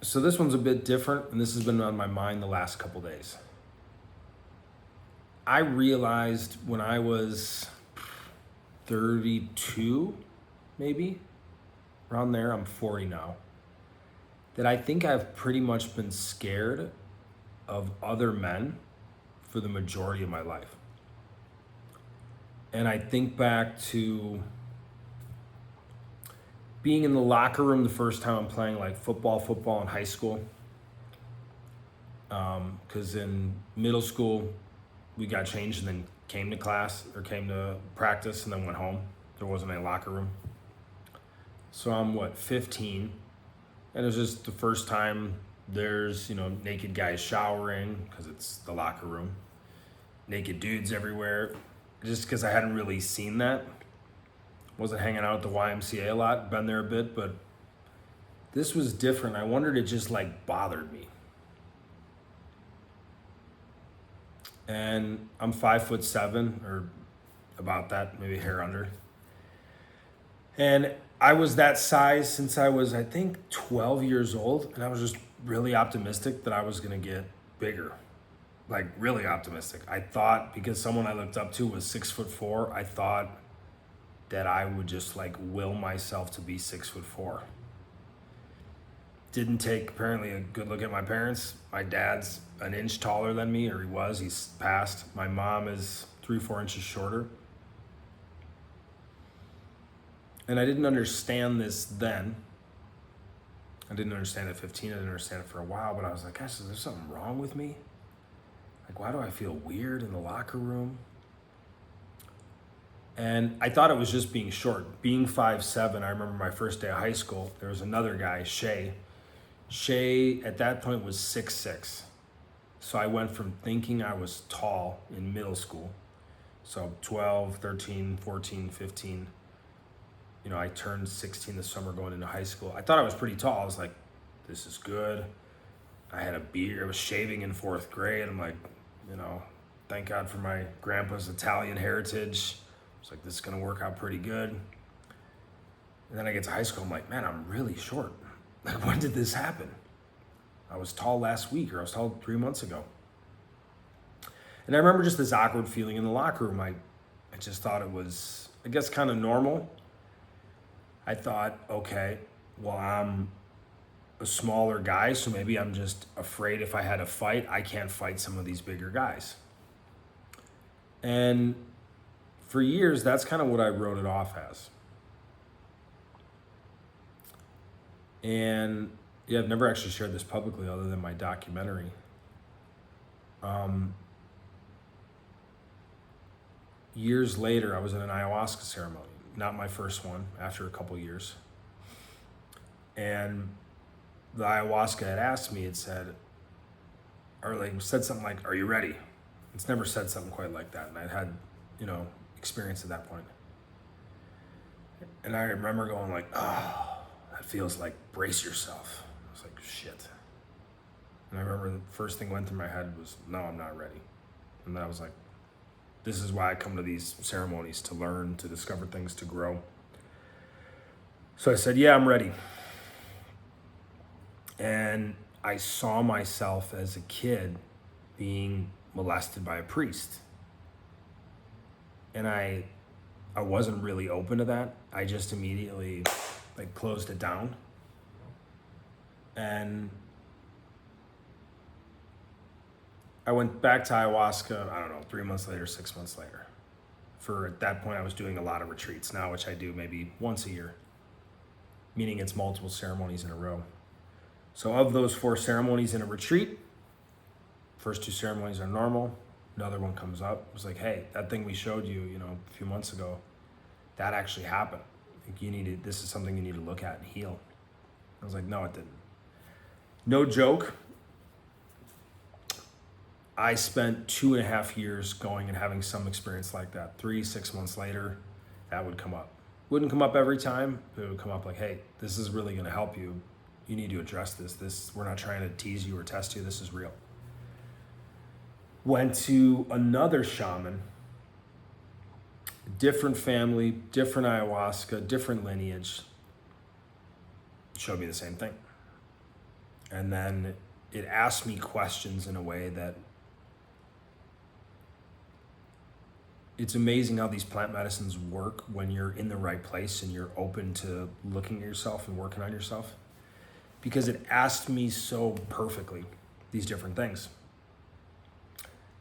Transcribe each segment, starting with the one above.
So this one's a bit different, and this has been on my mind the last couple days. I realized when I was 32, maybe, around there, I'm 40 now, that I think I've pretty much been scared of other men for the majority of my life. And I think back to being in the locker room the first time I'm playing like football in high school. Because in middle school, we got changed and then came to class or came to practice and then went home. There wasn't any locker room. So I'm 15, and it was just the first time there's, naked guys showering because it's the locker room, naked dudes everywhere, just because I hadn't really seen that. Wasn't hanging out at the YMCA a lot, been there a bit, but this was different. I wondered, it just bothered me. And I'm 5'7" or about that, maybe a hair under. And I was that size since I was, I think, 12 years old. And I was just really optimistic that I was going to get bigger. Really optimistic. I thought, because someone I looked up to was 6'4", I thought that I would just will myself to be 6'4". Didn't take apparently a good look at my parents. My dad's an inch taller than me, or he's passed. My mom is 3-4 inches shorter. And I didn't understand this then. I didn't understand it at 15. I didn't understand it for a while, but I was like, gosh, is there something wrong with me? Why do I feel weird in the locker room? And I thought it was just being short. Being 5'7", I remember my first day of high school, there was another guy, Shay. Shay, at that point, was 6'6". So I went from thinking I was tall in middle school, so 12, 13, 14, 15. I turned 16 this summer going into high school. I thought I was pretty tall. I was like, this is good. I had a beard. I was shaving in 4th grade. I'm like, thank God for my grandpa's Italian heritage. I was like, this is going to work out pretty good. And then I get to high school. I'm like, man, I'm really short. When did this happen? I was tall last week, or I was tall 3 months ago. And I remember just this awkward feeling in the locker room. I just thought it was, I guess, kind of normal. I thought, okay, well, I'm a smaller guy, so maybe I'm just afraid if I had a fight, I can't fight some of these bigger guys. And for years, that's kind of what I wrote it off as. And yeah, I've never actually shared this publicly other than my documentary. Years later, I was in an ayahuasca ceremony, not my first one, after a couple years. And the ayahuasca had asked me, it said, or said something like, are you ready? It's never said something quite like that. And I'd had, experience at that point. And I remember going oh, that feels like brace yourself. I was like, shit. And I remember the first thing went through my head was, no, I'm not ready. And then I was like, this is why I come to these ceremonies, to learn, to discover things, to grow. So I said, yeah, I'm ready. And I saw myself as a kid being molested by a priest. And I wasn't really open to that. I just immediately closed it down. And I went back to ayahuasca, I don't know, 3 months later, 6 months later. At that point, I was doing a lot of retreats now, which I do maybe once a year, meaning it's multiple ceremonies in a row. So of those 4 ceremonies in a retreat, first 2 ceremonies are normal. Another one comes up. It was like, hey, that thing we showed you, a few months ago, that actually happened. This is something you need to look at and heal. I was like, no, it didn't. No joke. I spent 2.5 years going and having some experience like that. 3-6 months later, that would come up. Wouldn't come up every time, but it would come up like, hey, this is really going to help you. You need to address this. We're not trying to tease you or test you. This is real. Went to another shaman, different family, different ayahuasca, different lineage. Showed me the same thing. And then it asked me questions in a way that it's amazing how these plant medicines work when you're in the right place and you're open to looking at yourself and working on yourself. Because it asked me so perfectly these different things.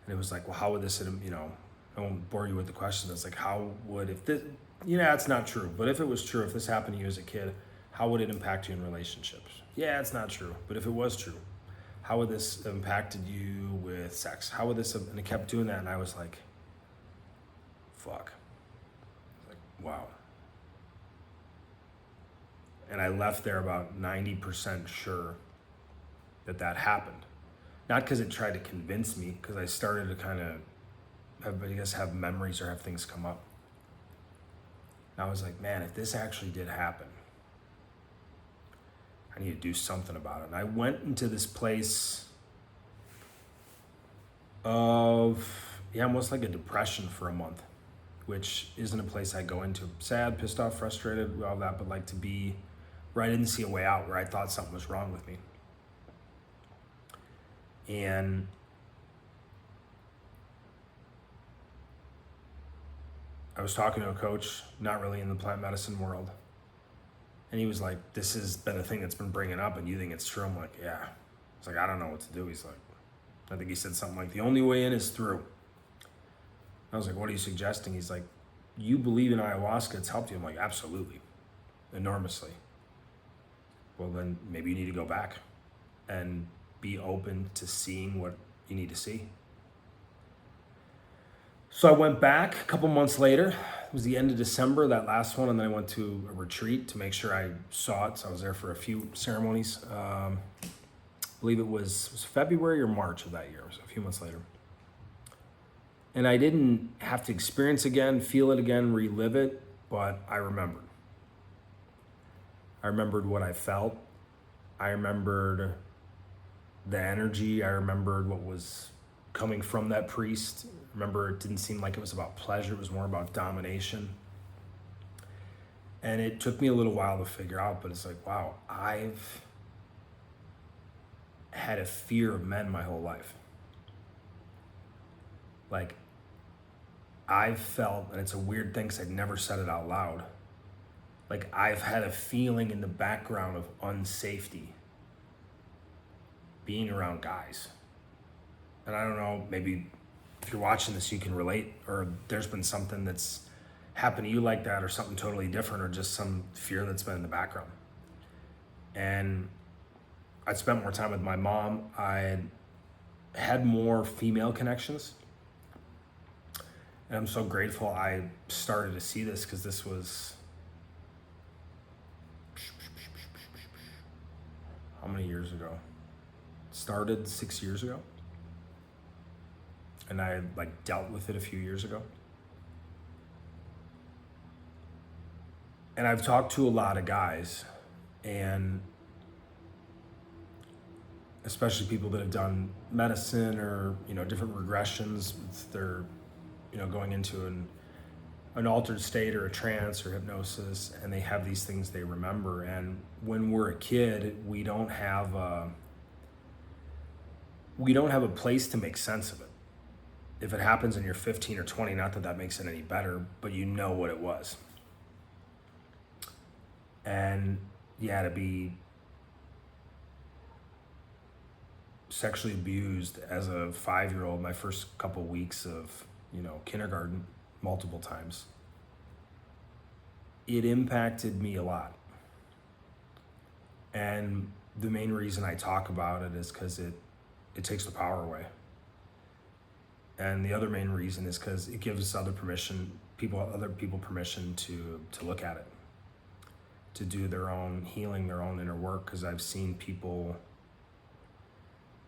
And it was like, well, how would this, I won't bore you with the questions. It's like, how would, if this, it's not true. But if it was true, if this happened to you as a kid, how would it impact you in relationships? Yeah, it's not true. But if it was true, how would this have impacted you with sex? How would this have, and it kept doing that. And I was like, fuck. Like, wow. And I left there about 90% sure that happened. Not because it tried to convince me, because I started to kind of have memories or have things come up. And I was like, man, if this actually did happen, I need to do something about it. And I went into this place of, almost like a depression for a month, which isn't a place I go into. Sad, pissed off, frustrated, all that, but like to be where I didn't see a way out, where I thought something was wrong with me. And I was talking to a coach, not really in the plant medicine world. And he was like, this has been a thing that's been bringing up and you think it's true? I'm like, yeah. It's like, I don't know what to do. He's like, I think he said something like, the only way in is through. I was like, what are you suggesting? He's like, you believe in ayahuasca, it's helped you. I'm like, absolutely, enormously. Well, then maybe you need to go back and be open to seeing what you need to see. So I went back a couple months later. It was the end of December, that last one, and then I went to a retreat to make sure I saw it. So I was there for a few ceremonies. I believe it was February or March of that year. It was a few months later. And I didn't have to experience again, feel it again, relive it, but I remembered. I remembered what I felt. I remembered the energy. I remembered what was coming from that priest. Remember, it didn't seem like it was about pleasure. It was more about domination. And it took me a little while to figure out, but it's like, wow, I've had a fear of men my whole life. Like, I've felt, and it's a weird thing because I'd never said it out loud, like I've had a feeling in the background of unsafety being around guys. And I don't know, maybe if you're watching this, you can relate, or there's been something that's happened to you like that, or something totally different, or just some fear that's been in the background. And I'd spent more time with my mom. I had more female connections. And I'm so grateful I started to see this, because this was, how many years ago? Started 6 years ago. And I like dealt with it a few years ago. And I've talked to a lot of guys, and especially people that have done medicine or, different regressions. They're, going into an altered state or a trance or hypnosis, and they have these things they remember. And when we're a kid, we don't have a place to make sense of it. If it happens and you're 15 or 20, not that makes it any better, but you know what it was. And to be sexually abused as a 5-year-old, my first couple weeks of, kindergarten, multiple times, it impacted me a lot. And the main reason I talk about it is because it takes the power away. And the other main reason is because it gives other people permission to look at it, to do their own healing, their own inner work. Because I've seen people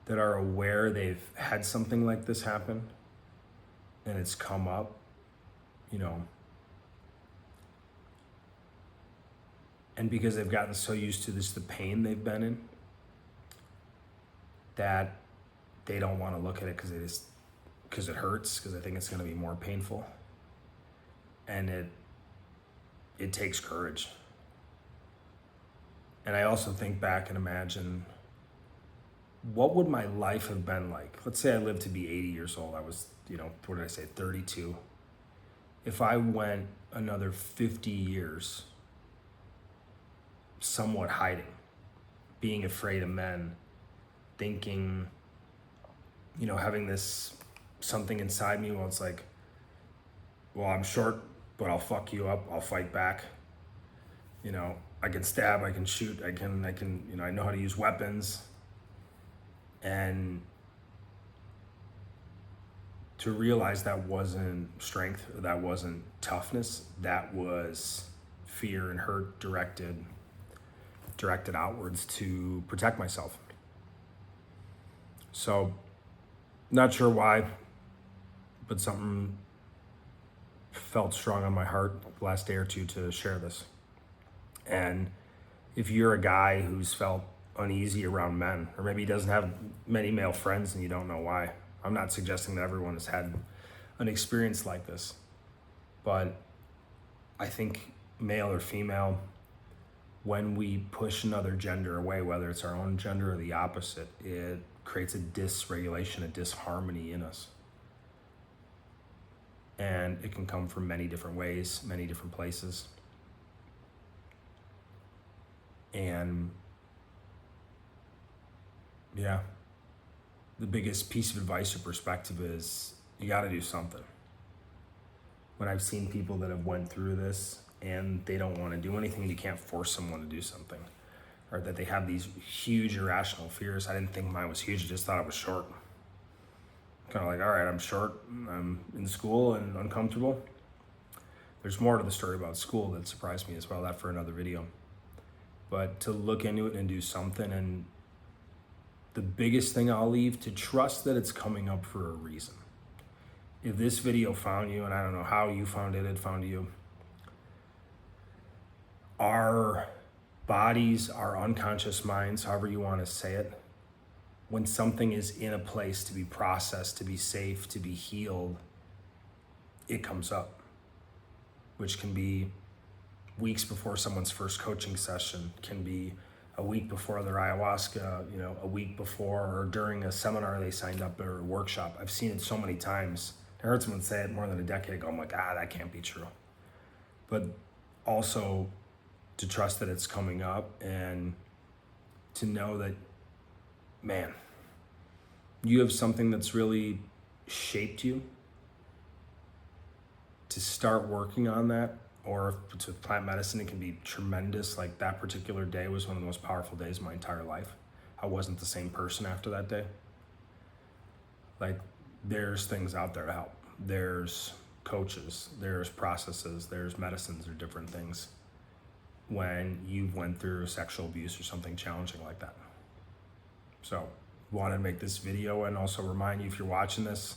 that are aware they've had something like this happen, and it's come up, and because they've gotten so used to the pain they've been in, that they don't want to look at it because it hurts, because I think it's going to be more painful. And it takes courage. And I also think back and imagine what would my life have been like? Let's say I lived to be 80 years old. I was, what did I say, 32. If I went another 50 years somewhat hiding, being afraid of men, thinking, having this something inside me, well, it's like, well, I'm short, but I'll fuck you up. I'll fight back. I can stab, I can shoot, I know how to use weapons. And to realize that wasn't strength, or that wasn't toughness, that was fear and hurt directed outwards to protect myself. So, not sure why, but something felt strong on my heart the last day or two to share this. And if you're a guy who's felt uneasy around men, or maybe he doesn't have many male friends and you don't know why, I'm not suggesting that everyone has had an experience like this, but I think male or female, when we push another gender away, whether it's our own gender or the opposite, it creates a dysregulation, a disharmony in us. And it can come from many different ways, many different places. And yeah, the biggest piece of advice or perspective is you got to do something. When I've seen people that have went through this and they don't want to do anything, you can't force someone to do something, or that they have these huge irrational fears. I didn't think mine was huge, I just thought it was short. Kind of like, all right, I'm short, I'm in school and uncomfortable. There's more to the story about school that surprised me as well, that for another video. But to look into it and do something, and the biggest thing I'll leave, to trust that it's coming up for a reason. If this video found you, and I don't know how you found it found you, our bodies, our unconscious minds, however you want to say it, when something is in a place to be processed, to be safe, to be healed, it comes up, which can be weeks before someone's first coaching session, can be a week before their ayahuasca, a week before or during a seminar they signed up or a workshop. I've seen it so many times. I heard someone say it more than a decade ago. I'm like, that can't be true. But also to trust that it's coming up, and to know that, man, you have something that's really shaped you, to start working on that. Or if it's with plant medicine, it can be tremendous. Like that particular day was one of the most powerful days of my entire life. I wasn't the same person after that day. Like, there's things out there to help. There's coaches, there's processes, there's medicines, or different things when you've went through sexual abuse or something challenging like that. So, wanted to make this video and also remind you, if you're watching this,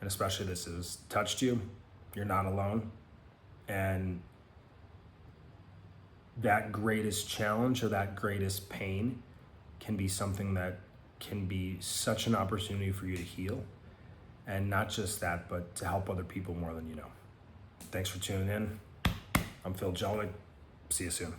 and especially this has touched you, you're not alone. And that greatest challenge or that greatest pain can be something that can be such an opportunity for you to heal. And not just that, but to help other people more than you know. Thanks for tuning in. I'm Phil Jelinek. See you soon.